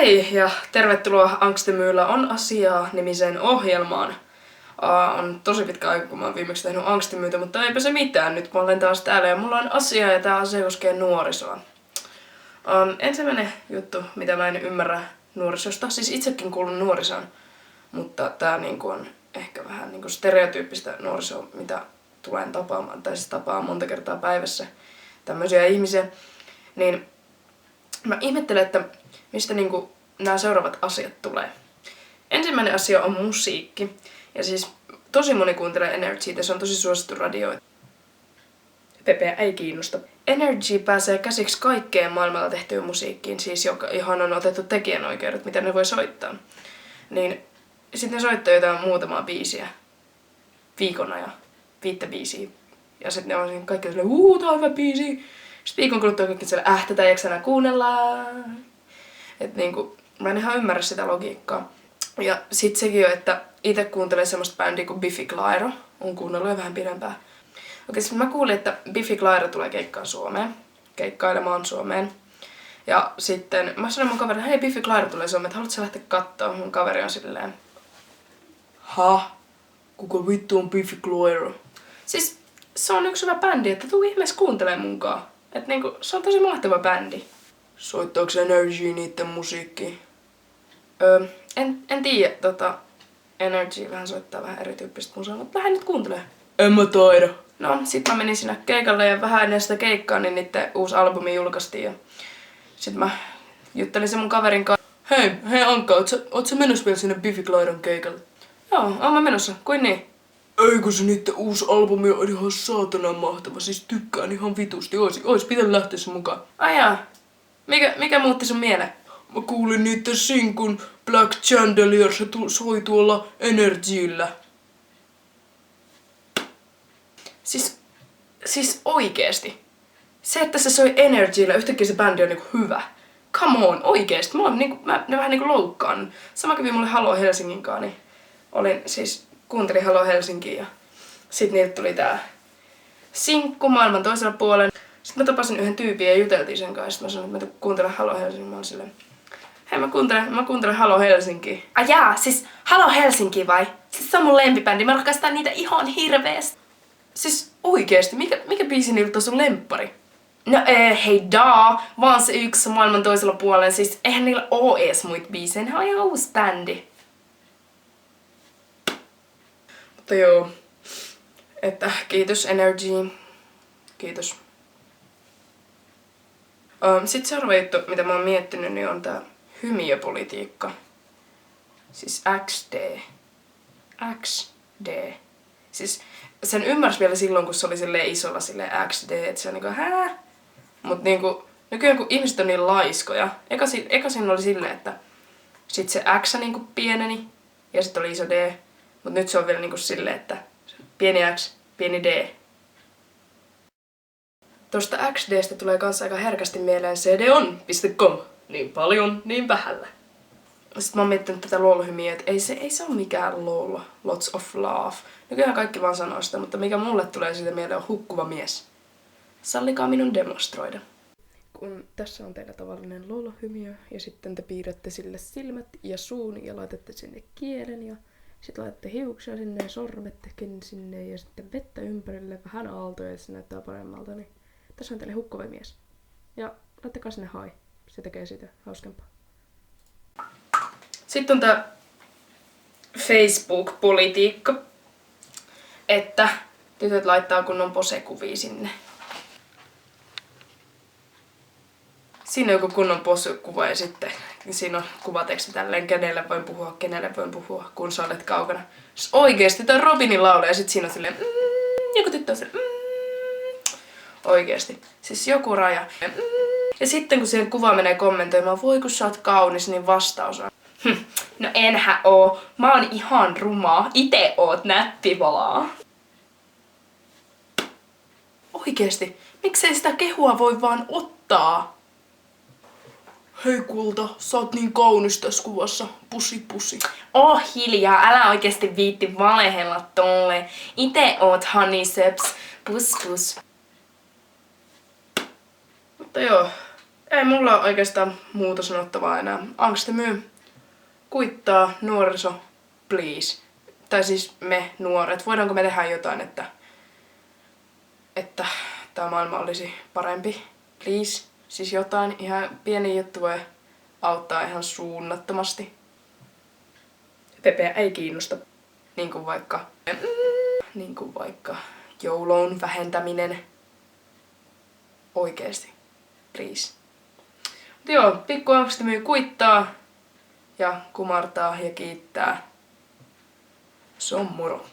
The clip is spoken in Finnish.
Hei ja tervetuloa Angstemyyllä on asiaa -nimiseen ohjelmaan. On tosi pitkä aika, kun mä oon viimeksi tehnyt Angstemyytä, mutta eipä se mitään. Nyt mä olen taas täällä ja mulla on asiaa ja tää asia koskee nuorisoa. Ensimmäinen juttu, mitä mä en ymmärrä nuorisosta, siis itsekin kuulun nuorisoon, mutta tää niinku on ehkä vähän niinku stereotyyppistä nuorisoa, mitä tulen tapaamaan, tai siis tapaan monta kertaa päivässä tämmöisiä ihmisiä, niin mä ihmettelen, että mistä niinku nämä seuraavat asiat tulee. Ensimmäinen asia on musiikki. Ja siis tosi moni kuuntelee Energytä, se on tosi suosittu radio. Pepeä ei kiinnosta. Energy pääsee käsiksi kaikkeen maailmalla tehtyyn musiikkiin, siis johon on otettu tekijänoikeudet, mitä ne voi soittaa. Niin sitten ne soittaa jotain muutamaa biisiä viikon ajan, 5 biisiä. Ja sitten ne on siinä kaikki silleen, tää on hyvä biisi. Sitten viikon kuluttua kaikki siellä, tätä ei jaksa enää kuunnella. Et niinku, mä en ihan ymmärrä sitä logiikkaa. Ja sit sekin on, että ite kuuntelee semmoista bändiä kuin Biffy Clyro. On kuunnellut jo vähän pidempään. Okei, sit mä kuulin, että Biffy Clyro tulee keikkailemaan Suomeen. Ja sitten mä sanoin mun kaverille, hei Biffy Clyro tulee Suomeen, että haluatko sä lähteä kattoo? Mun kaveri on silleen, kuka vittu on Biffy Clyro? Siis se on yksi hyvä bändi, että tuu ihmeessä kuuntelee munkaan. Et niinku, se on tosi mahtava bändi. Soittaaks Energy niitten musiikkia? En tiedä, Energy vähän soittaa vähän erityyppistä musaa, mutta lähden nyt kuuntelemaan. En mä taida. No, sit mä menin sinne keikalle ja vähän ennen sitä keikkaa, niin niitten uusi albumi julkaistiin. Ja sit mä juttelin sen mun kaverin kanssa. Hei Ankka, oot sä menossa vielä sinne Biffy Clyron keikalle? Joo, oon mä menossa. Kuin niin? Eikö se niitten uusi albumi on ihan saatana mahtava, siis tykkään ihan vitusti. Ois pitänyt lähteä sen mukaan. Ajaa. Mikä muutti sun mieleen? Mä kuulin niitten sinkun Black Chandelier, se soi tuolla Energyllä. Siis oikeesti. Se, että se soi Energyllä, yhtäkkiä se bändi on niinku hyvä. Come on, oikeesti. Ne vähän niinku loukkaan. Sama kävi mulle Halo Helsingin kanssa, niin kuuntelin Halo Helsinkiin ja sit niiltä tuli tää sinkku maailman toisella puolella. Sitten mä tapasin yhden tyypin ja juteltiin sen kanssa. Sitten mä sanoin, että mä kuuntelen Halo Helsingin. Mä olin silleen, hei mä kuuntelen Halo Helsinkiä. Siis Halo Helsinki vai? Siis se on mun lempibändi. Mä rakastan niitä ihan hirveesti. Siis oikeesti, mikä biisi niiltä on sun lemppari? No hei vaan se yksi maailman toisella puolella. Siis eihän niillä oo ees muita biisejä. Ne on ihan uusi bändi. Mutta joo, että kiitos Energy. Kiitos. Sitten seuraava juttu, mitä mä oon miettinyt, niin on tää hymiöpolitiikka. Siis XD. Siis sen ymmärsi vielä silloin, kun se oli silleen isolla silleen XD, että se on niinku Mut niinku, nykyään kun ihmiset on niin laiskoja, eka siinä oli silleen, että sit se X niinku pieneni ja sit oli iso D. Mut nyt se on vielä niinku silleen, että pieni X, pieni D. Tosta XDstä tulee kanssa aika herkästi mieleen cdon.com. Niin paljon, niin vähällä. Sitten mä oon miettinyt tätä LOL-hymiä, että ei se ole mikään LOL, lots of love. Nykyään kaikki vaan sanoo sitä, mutta mikä mulle tulee siitä mieleen on hukkuva mies. Sallikaa minun demonstroida. Kun tässä on teillä tavallinen LOL-hymiö ja sitten te piirrätte sille silmät ja suun ja laitatte sinne kielen ja sitten laitatte hiuksia sinne ja sormettekin sinne ja sitten vettä ympärille, vähän aaltoja ja se näyttää paremmalta, niin tässä on teille hukkuva mies. Ja laittakaa sinne hai. Se tekee siitä hauskempaa. Sitten on tää Facebook-politiikka. Että tytöt laittaa kunnon posekuvia sinne. Siinä on joku kunnon posekuva ja sitten siinä on kuvateksti tälleen, kenelle voin puhua, kun sä olet kaukana. Siis oikeesti, tää on Robinin laulu ja sit siinä on silleen joku tyttö on silleen oikeesti. Siis joku raja. Ja sitten kun siihen kuva menee kommentoimaan, voi kun sä oot kaunis, niin vastaus on no enhän oo. Mä oon ihan rumaa. Ite oot näppivalaa. Oikeesti, miksei sitä kehua voi vaan ottaa? Hei kulta, sä oot niin kaunis tässä kuvassa. Pussi. Hiljaa, älä oikeesti viitti valehella tolle. Ite oot honeyseps. Pus. Mutta joo, Ei mulla ole oikeastaan muuta sanottavaa enää. Angstimyy kuittaa nuoriso, please. Tai siis me nuoret. Voidaanko me tehdä jotain, että tämä maailma olisi parempi? Please. Siis jotain. Ihan pieni juttu voi auttaa ihan suunnattomasti. Pepeä ei kiinnosta. Niin kuin vaikka joulun vähentäminen. Oikeesti. Please. Mutta joo, pikku angstimyy kuittaa ja kumartaa ja kiittää. Se on moro.